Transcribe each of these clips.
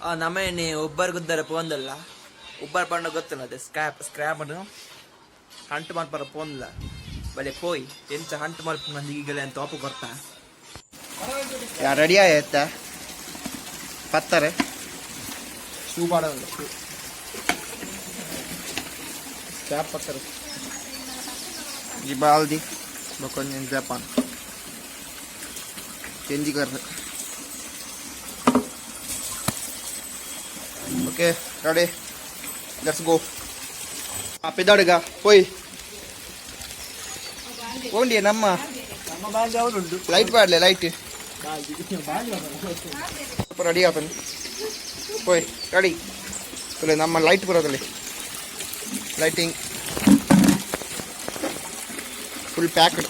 ನಮ್ಮನೆ ಒಬ್ಬರು ಗುದ್ದರ ಪೋಂದಲ್ಲ ಒಬ್ಬರು ಪಂಡ ಗೊತ್ತಿಲ್ಲ ಅದೇ ಸ್ಕ್ರಾಪ್ ಹಂಟು ಮಾಡ್ಪಾರ ಪೋಂದಿಲ್ಲ ಬಲೆ ಪೋಯ್ ಎಂಚ ಹಂಟು ಮಾಡ್ಪ ಮಂದಿ ಈಗಲೇ ಅಂತ ಒಪ್ಪು ಕೊಡ್ತಾ ರೆಡಿ ಆಯ್ತ ಪತ್ತಾರೆ ಶೂ ಪಾಡ ಸ್ಕ್ರಾಪ್ ಪತ್ತಾರೆ ಜಿಬಾಲ್ದಿ ಬಕೊಂಜನ್ ಜಪಾನ್ ಚೆಂಜಿ ಕರ್ ಓಕೆ ರೆಡಿ ಲೆಟ್ಸ್ ಗೋ ಪೆದ್ದಾಡಿಗ ಹೋಯ್ ಹೋಗಿ ನಮ್ಮ ಲೈಟ್ ಪಾಡ್ಲೆ ಲೈಟ್ ರೆಡಿ ಆತನು ಹೋಯ್ ರೆಡಿ ನಮ್ಮ ಲೈಟ್ ಬರೋದಲ್ಲಿ lighting full packed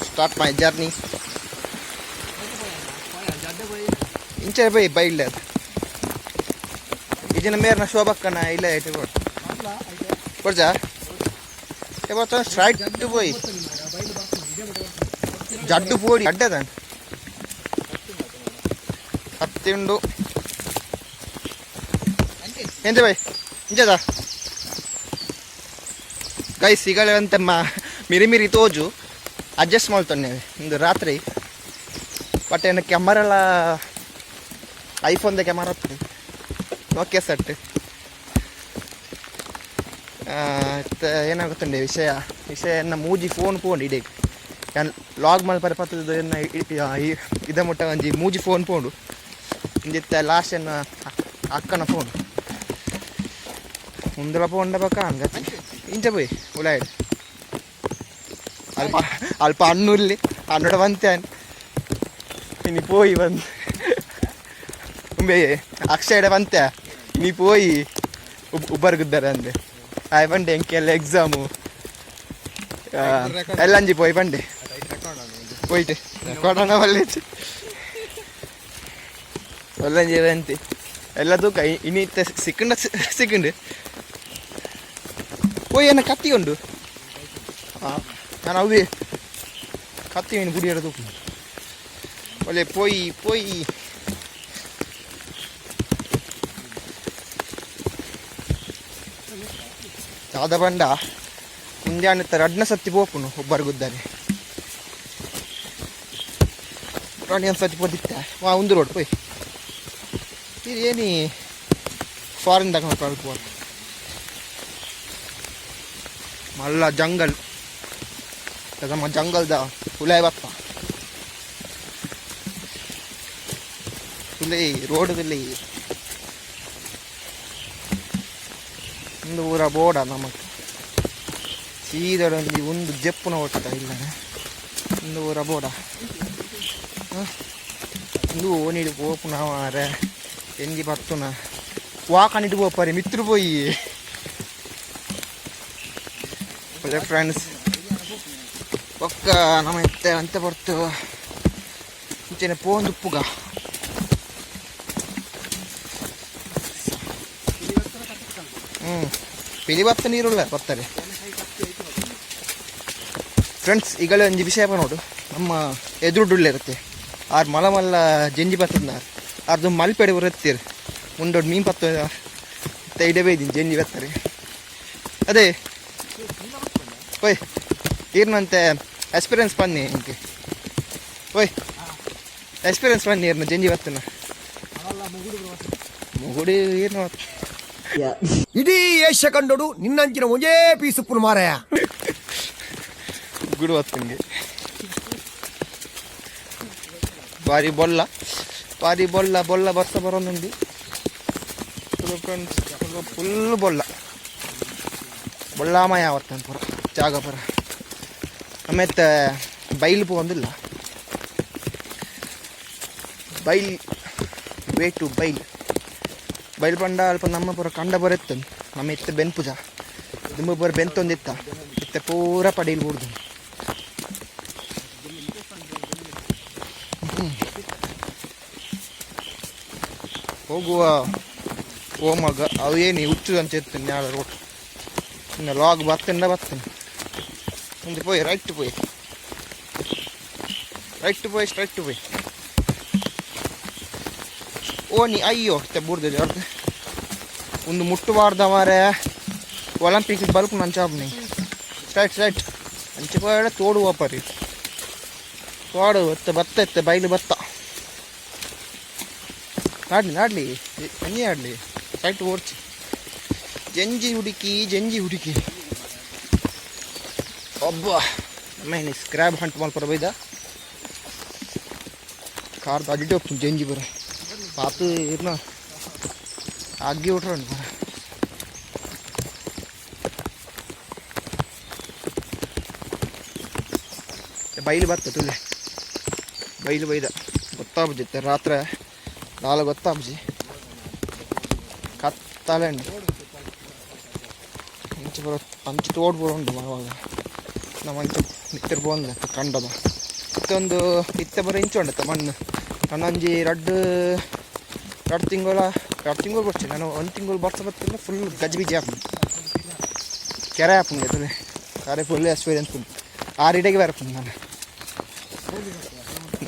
start my journey ಇಂಚೆ ಬೈ ಬೈಲ್ಡ್ ಅದು ಇದನ್ನ ಮೇರ್ನ ಶೋಭಕ್ಕನ ಇಲ್ಲ ಐತೆ ಕೊಡ್ಜಾ ಇವತ್ತು ಸ್ಟ್ರೈಟ್ പോയി ಜಡ್ಡು ಪೋಡಿ ಅಡ್ಡದ ಹತ್ತಿಂಡು ಎಂತ ಬೈ ಇಂಚದ ಗೈಸ್ ಈಗಂತ ಮಿರಿ ತೋಜು ಅಡ್ಜಸ್ಟ್ ಮಾಡ್ತಾನೆ ಒಂದು ರಾತ್ರಿ ಬಟ್ ಏನು ಕ್ಯಾಮರೆಲ್ಲ ಐಫೋನ್ದ ಕ್ಯಾಮರಾ ಹತ್ತದೆ ನೋಕಿಯಾ ಸೆಟ್ ಏನಾಗುತ್ತಂಡೆ ವಿಷಯ ಎನ್ನ ಮೂಜಿ ಫೋನ್ ಪೋಂಡು ಇಡೀ ಲಾಗ್ ಮಲ್ಪರೆ ಪತ್ತದು ಎನ್ನ ಇದ ಮುಟ್ಟ ಒಂಜಿ ಮೂಜಿ ಫೋನ್ ಪೋಂಡು ಇಂದಿತ್ತ ಲಾಸ್ಟ್ ಎನ್ನ ಅಕ್ಕನ ಫೋನ್ ಮುಂದಲ ಪೋಂಡ ಬಕ್ಕ ಅಂಗತಿ ಇಂಚ ಪೋಯ್ ಉಲಾಯ್ಡು ಅಲ್ಪ ಅನ್ನೂರ್ಲಿ ಅನ್ನೋಡ ಬಂತೇನ್ ಇನಿ ಪೋಯಿ ಬಂದು ಉಂಬೆ ಅಕ್ಷಯಡ ಬಂತೆ ನೀ ಪೋಯಿ ಉಬ್ಬರ್ಗಿದ್ದಾರೆ ಅಂದೆ ಆಯ್ ಬಂಡೆ ಎಂಕೆಲ್ಲ ಎಕ್ಸಾಮು ಎಲ್ಲಂಜಿ ಪೋಯ್ ಬಂಡೆ പോയിട്ട് കൊടണ വല്ലേച്ച് എല്ലാം ചെയ്തെനിക്ക് എല്ലാത്തും കൈ ഇനി സിക്കുണ്ട് പോയി എന്നെ കത്തി കൊണ്ടു ഞാൻ അവ കത്തി വേണി പുടിയുടെ തൂക്കും അല്ലേ പോയി ಚಾದ ಬಂಡ ಮುಂಜಾನೆ ರಡ್ನ ಸತ್ತಿ ಪೋಪುನು ಒಬ್ಬರು ಗುದ್ದಾರೆ ರಾಣಿ ಒಂದು ಸತಿ ಪೋದಿತ್ತ ಒಂದು ರೋಡ್ ಪೋಯ್ ಇದು ಏನಿ ಫಾರಿನ್ ದಾಗ ಪೋ ಮಲ್ಲ ಜಂಗಲ್ ನಮ್ಮ ಜಂಗಲ್ದ ಹುಲಾಯ್ ಬಪ್ಪ ಹುಲಿ ರೋಡದಲ್ಲಿ ಒಂದು ಊರ ಬೋಡ ನಮಗೆ ಸೀದೊಂದು ಒಂದು ಜಪ್ಪುನ ಓಡ್ತ ಇಲ್ಲ ಒಂದು ಊರ ಬೋಡ ಒಂದು ಓನಿಡು ಪೋಪು ನಾವಾರೆ ಎಂಜಿ ಬರ್ತುನ ವಾಕನಿಟ್ಟು ಪೋಪಾರೆ ಮಿತ್ರು ಪೋಯಿ ಒಳ್ಳೆ ಫ್ರೆಂಡ್ಸ್ ಒಕ್ಕ ನಮ್ಮ ಎತ್ತೆ ಅಂತ ಬರ್ತು ಇಂಚೆನೆ ಪೋಂದು ಉಪ್ಪುಗ ಪಿಲಿ ಬತ್ತ ನೀರುಳ್ಳ ಬರ್ತಾರೆ ಫ್ರೆಂಡ್ಸ್ ಈಗಲೇ ಒಂದು ವಿಷಯ ನೋಡು ನಮ್ಮ ಎದುರುಡುಳ್ಳೆ ಇರುತ್ತೆ ಆರು ಮಲ್ಲ ಜಂಜಿ ಬರ್ತದ ಅದು ಮಲ್ಪೆಡೆ ಬರುತ್ತೀರಿ ಮುಂದೊಡ್ಡು ಮೀನು ಪತ್ತ ಇಡೇ ಬೈದೀನಿ ಜಂಜಿ ಬರ್ತಾರೆ ಅದೇ ಓಯ್ ಏನಂತೆ ಎಕ್ಸ್ಪೀರಿಯನ್ಸ್ ಬನ್ನಿ ಇಂಕೆ ಓಯ್ ಎಕ್ಸ್ಪೀರಿಯನ್ಸ್ ಬನ್ನಿ ಏರ್ನ ಜಂಜಿ ಬರ್ತನ ಮುಗುಡಿ ಏನು ಇಡೀ ಏಷ್ಯ ಕಂಡೋಡು ನಿನ್ನಂಚಿನ ಒಂದೇ ಪೀಸ್ ಉಪ್ಪು ಮಾರಾಯ ಗುಡು ಹೊತ್ತಂಗೆ ಭಾರಿ ಬೊಲ್ಲ ಬರ್ಸ ಬರೋನುಂಡು ಫ್ರೆಂಡ್ಸ್ ಫುಲ್ ಬೊಳ್ಳಾಮಯ ಆವತ್ತಂತ ಪುರ ಜಾಗ ಪುರ ಆಮೇಲೆ ಬೈಲ್ ಪೋಂದಿಲ್ಲ ಬೈಲ್ ವೇ ಟು ಬೈಲ್ ಪಂಡ ಅಲ್ಪ ನಮ್ಮ ಪುರ ಕಂಡ ಬರುತ್ತೆ ನಮ್ಮ ಎತ್ತೆ ಬೆನ್ಪುಜ ತುಂಬ ಪುರ ಬೆಂತೊಂದಿತ್ತ ಎತ್ತೆ ಪೂರ ಪಡೀಲ್ ಬಿಡ್ದು ಹೋಗುವ ಮಗ ಅವು ಏನು ಹುಚ್ಚು ಅಂತ ಇರ್ತೀನಿ ನಾಳೆ ರೋಡ್ ಇನ್ನು ಲಾಗ್ ಬರ್ತೇನೆ ಮುಂದೆ ಪೋಯ್ ರೈಟ್ ಪೋಯ್ ಸ್ಟ್ರೈಟ್ ಪೋಯ್ ಓನಿ ಅಯ್ಯೋ ತೆಬ್ಬೂರ್ದಿದೆ ಅವ್ರದ್ದು ಒಂದು ಮುಟ್ಟಬಾರ್ದ ಮಾರೆ ಒಲಿಂಪಿಕ್ ಬಲ್ಕ್ ನಂಚಾಬ್ನಿ ಸ್ಟ್ರೈಟ್ ಅಂಚಪಾಡ ತೋಡು ವಾಪರಿ ತೋಡು ಭತ್ತ ಎತ್ತೆ ಬೈಲು ಭತ್ತ ನಾಡ್ಲಿ ಅನ್ನಿ ಆಡಲಿ ಸ್ಟ್ರೈಟ್ ಓಡ್ಚಿ ಜಂಜಿ ಹುಡುಕಿ ಒಬ್ಬ ಮೇನೆ ಸ್ಕ್ರ್ಯಾಬ್ ಹಂಟ್ ಮಲ್ಪರ ಬೈದ ಕಾರ್ದು ಅಡ್ಡಿ ಹೋಗ್ತೀನಿ ಜಂಜಿ ಬರ ಪಾತು ಇರ್ನ ಆಗಿ ಉಟ್ರ ಬರ ಬೈಲು ಬತ್ತ ತುಲೆ ಬೈಲು ಬೈದ ಗೊತ್ತಾಗ್ಬಿಟ್ಟಿತ್ತೆ ರಾತ್ರಿ ನಾಳೆ ಗೊತ್ತಾಗ್ಬಿಜಿ ಕತ್ತಲೆ ಅಂಚೆ ಬರೋ ಅಂಚೆ ತೋಡ್ ಬರೋಂಡು ಮರವಾಗ ನಮ್ಮ ಅಂಚೆ ನಿತ್ತಿರ್ ಬೋಂದ ಕಂಡದ ಇತ್ತೊಂದು ಇತ್ತೆ ಬರೋ ಇಂಚು ಉಂಡತ್ತ ಮಣ್ಣು ನಾನು ಒಂಜಿ ಎರಡು ತಿಂಗಳು ಬರ್ತೀನಿ ನಾನು 1 ತಿಂಗಳು ಬರ್ತಿಲ್ಲ ಫುಲ್ ಗಜ್ಬಿಜಿ ಹಾಕ್ತೀನಿ ಕೆರೆ ಹಾಕ್ತೀನಿ ಅದೇ ಕೆರೆ ಫುಲ್ ಎಕ್ಸ್ಪೀರಿಯನ್ಸ್ ಫುಲ್ 6 ಇಡೆಗೆ ಬರಪ್ಪ ನಾನು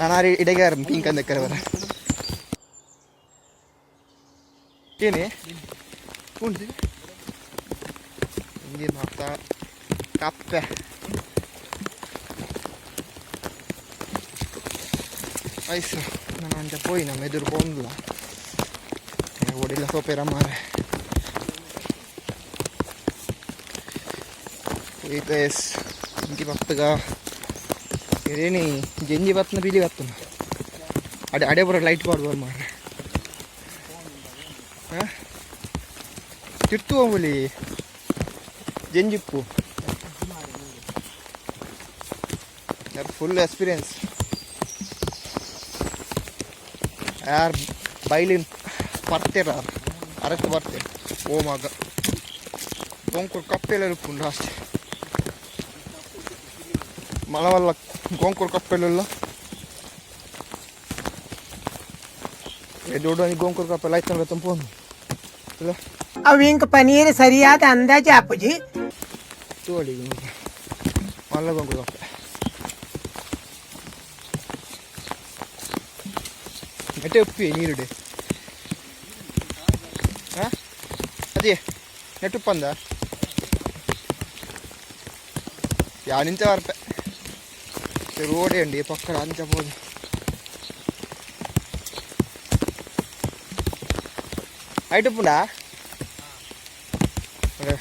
6 ಇಡೆಗೆ ಬರ ಪಿಂಕ್ ಅಂದ ಕೆರೆ ಬರ ಏನೇ ಉಂಟು ಹಿಂಗೆ ಮಾತಾ ಕಪ್ಪೆ ಐಸು ನಾನು ಅಂಚೆ ಪೋಯಿ ನಮ್ಮ ಎದುರು ಬಂದಿಲ್ಲ ಓಡಿಲ್ಲ ಸೋಪೇರ ಮಾರೆ ಎಸ್ ಇಂಟಿ ಬತ್ತಗ ಏನಿ ಜಂಜಿ ಬತ್ತನ ಬಿಲಿ ಬತ್ತನ ಅಡೆ ಬರೋ ಲೈಟ್ ಪಾಡ್ಬೋದು ಮಾರ್ರೆ ಹಾಂ ತಿರ್ತು ಹೋಗ್ಲಿ ಜಂಜಿಪ್ಪು ಫುಲ್ ಎಕ್ಸ್ಪೀರಿಯನ್ಸ್ ಯಾರು ಬೈಲಿನ ಬರ್ತೀರ ಅರಕ್ಕೆ ಬರ್ತೀರ ಓ ಮಗ ಗೊಂಕೂರು ಕಪ್ಪೆಲ್ಲ ಉಪ್ಪುಂಡು ಅಷ್ಟೇ ಮಲವಲ್ಲ ಗೊಂಕೂರು ಕಪ್ಪೆಲ್ಲ ದೊಡ್ಡ ಗೊಂಕೂರು ಕಪ್ಪೆಲ್ಲ ಆಯ್ತು ತಂಪು ಇಲ್ಲ ಅವು ಇಂಕ ಪನೀರ್ ಸರಿಯಾದ ಅಂದಾಜು ಹಾಪುಜಿ ತೋಡಿ ಮಲ್ಲ ಗೊಂಕೂರು ಕಪ್ಪೆ ಮೆಟ್ಟೆ ಉಪ್ಪಿ ನೀರುಡೆ ಹಾಂ ಅದೇ ನೆಟ್ಟುಪ್ಪಂದ ಯಾನಿಂತ ವಾರ್ಪೆ ರೋಡೇ ಉಂಡಿ ಪಕ್ಕದ ಅಂಚಬೋದು ಐಟುಪ್ಪುಂಡಾ ಅದೇ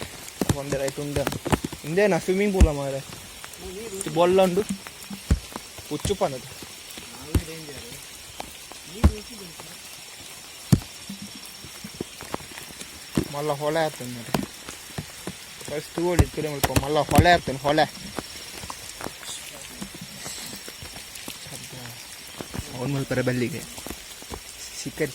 ಒಂದೇ ರೈಟ್ ಉಂಡ ಇಂದೇನಾ ಸ್ವಿಮ್ಮಿಂಗ್ ಪೂಲ ಮಾರೆ ಬೊಲ್ಲ ಉಂಡು ಉಚ್ಚುಪ್ಪನದು ಮಲ್ಲ ಹೊಳೆ ಆಗ್ತದೆ ನೋಡಿ ಫಸ್ಟ್ ಓಡಿ ತಿರುಗಿ ಮುಳ್ಕೊ ಮಲ್ಲ ಹೊಳೆ ಆಗ್ತಾನೆ ಹೊಳೆ ಅವನ ಮಲ್ಪರ ಬಲ್ಲಿಗೆ ಸಿಕ್ಕರಿ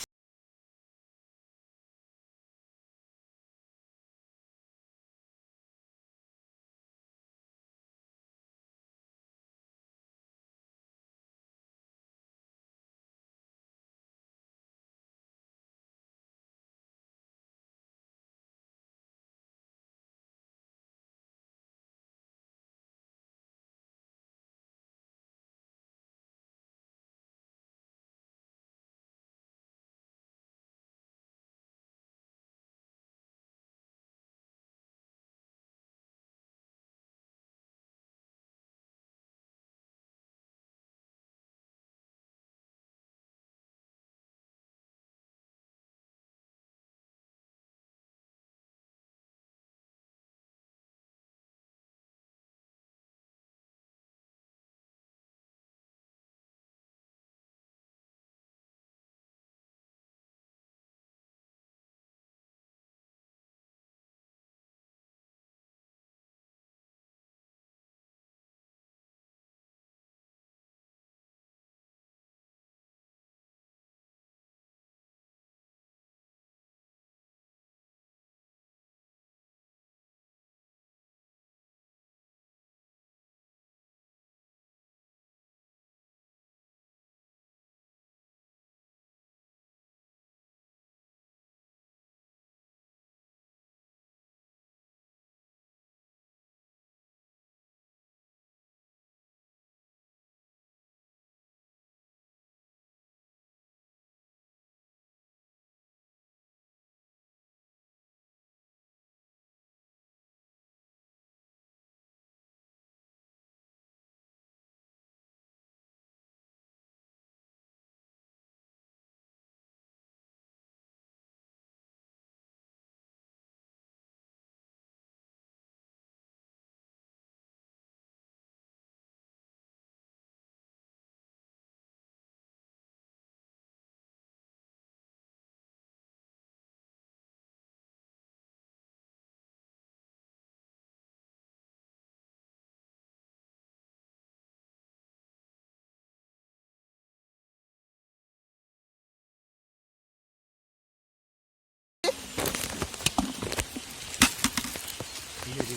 Guys,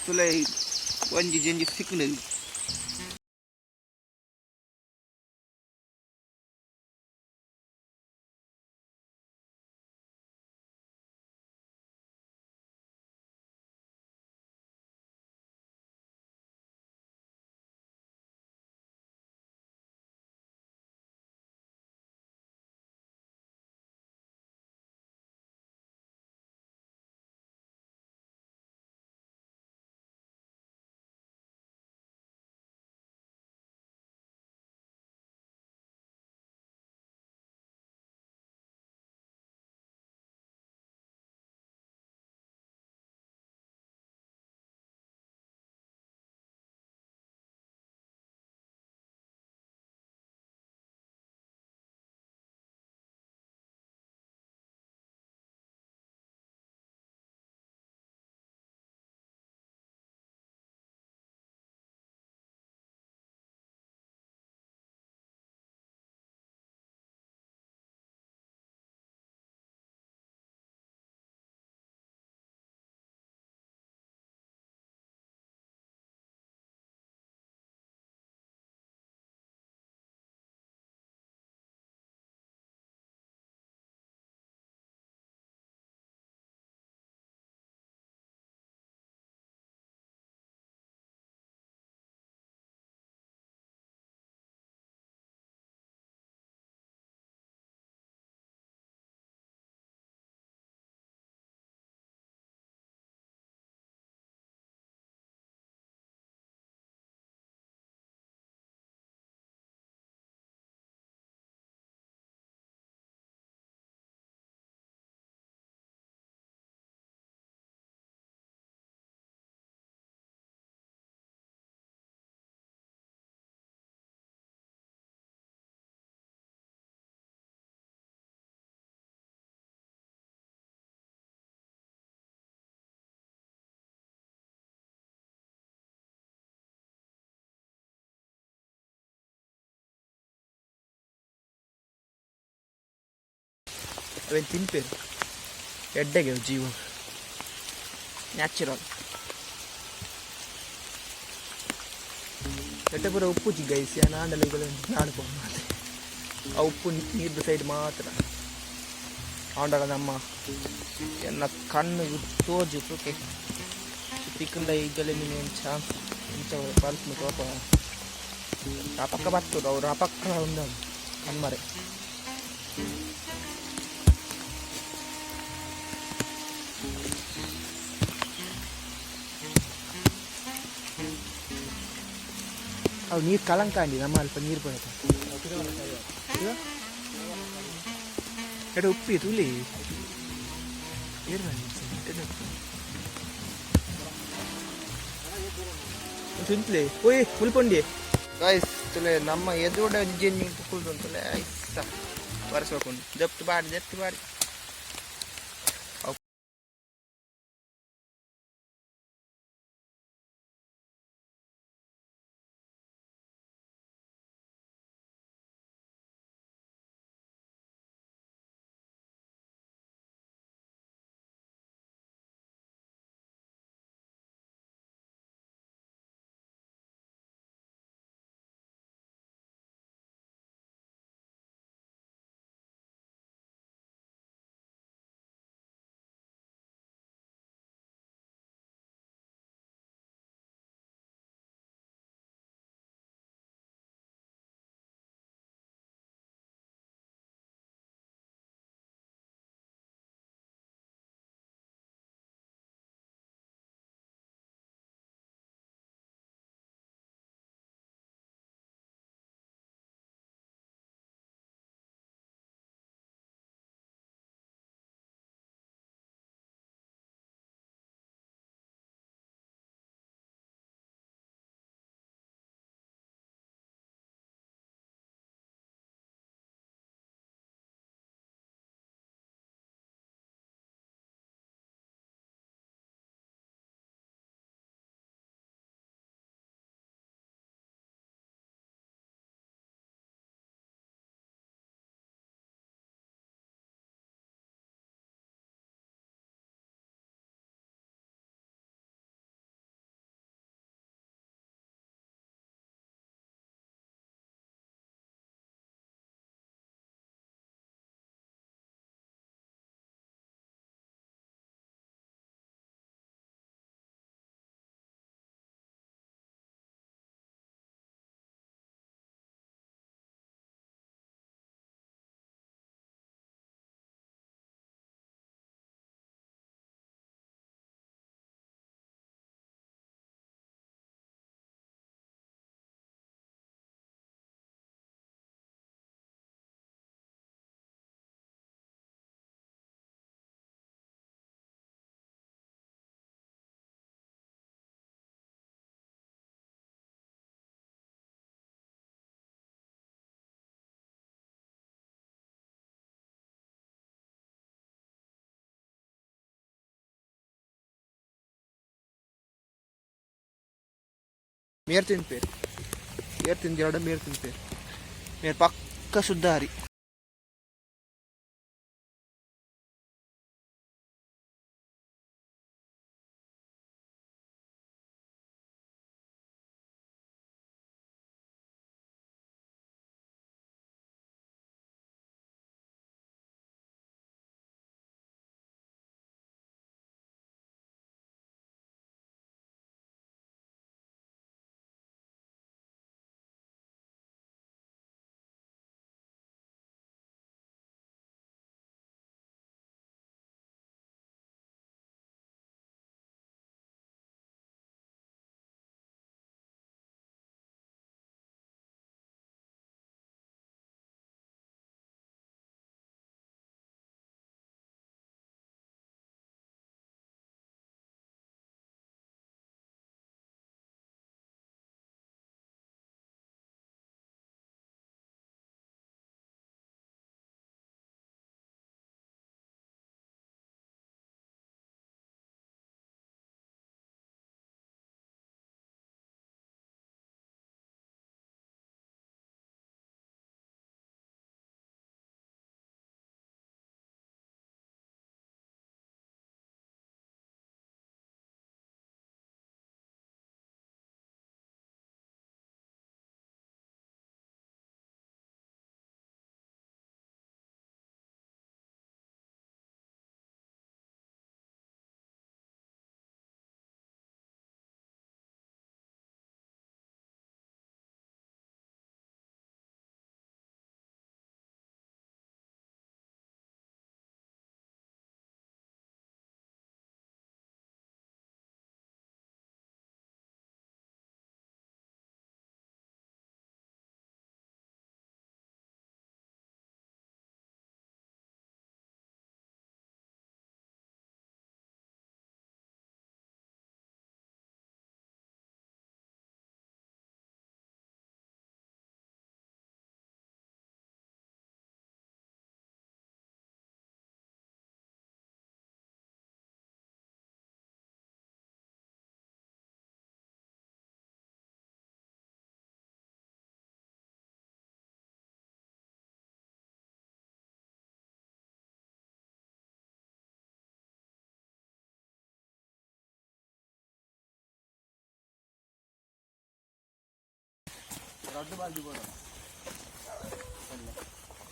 tuh leh wanji Jengi siknel. Awen timper. Eddege jiwa. Natural. Ete pura uppu ji guys ya naandala igalen naanu pomade. A uppu needu side maatra. Aandala namma enna kannu toju tuke. Tikunda igalen nen chance. Incha pals me topa. Rapakka battu daw rapakka undam. Kanmare. Oh, ನೀರು ಕಲಂಕಾಂಡಿ ನಮ್ಮ ಅಲ್ಪ ನೀರು ಬರುತ್ತೆ ಎಡ ಉಪ್ಪಿ ತುಳಿ ತಿಂತ್ಲೆ ಓಯ್ ಮುಲ್ಪೊಂಡಿ guys ತುಲೆ ನಮ್ಮ ಎದುರುಡ ಜೆನ್ನಿ ಕುಲ್ದು ಅಂತಲೆ ಐಸ ಬರ್ಸ್ಕೊಂಡು ದಪ್ತು ಬಾಡಿ Meer tinpir. Meer tinjada meer tinpir. Meer pakka suddari.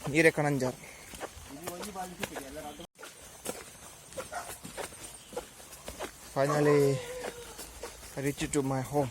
Nire kananjar. Finally, I reached to my home.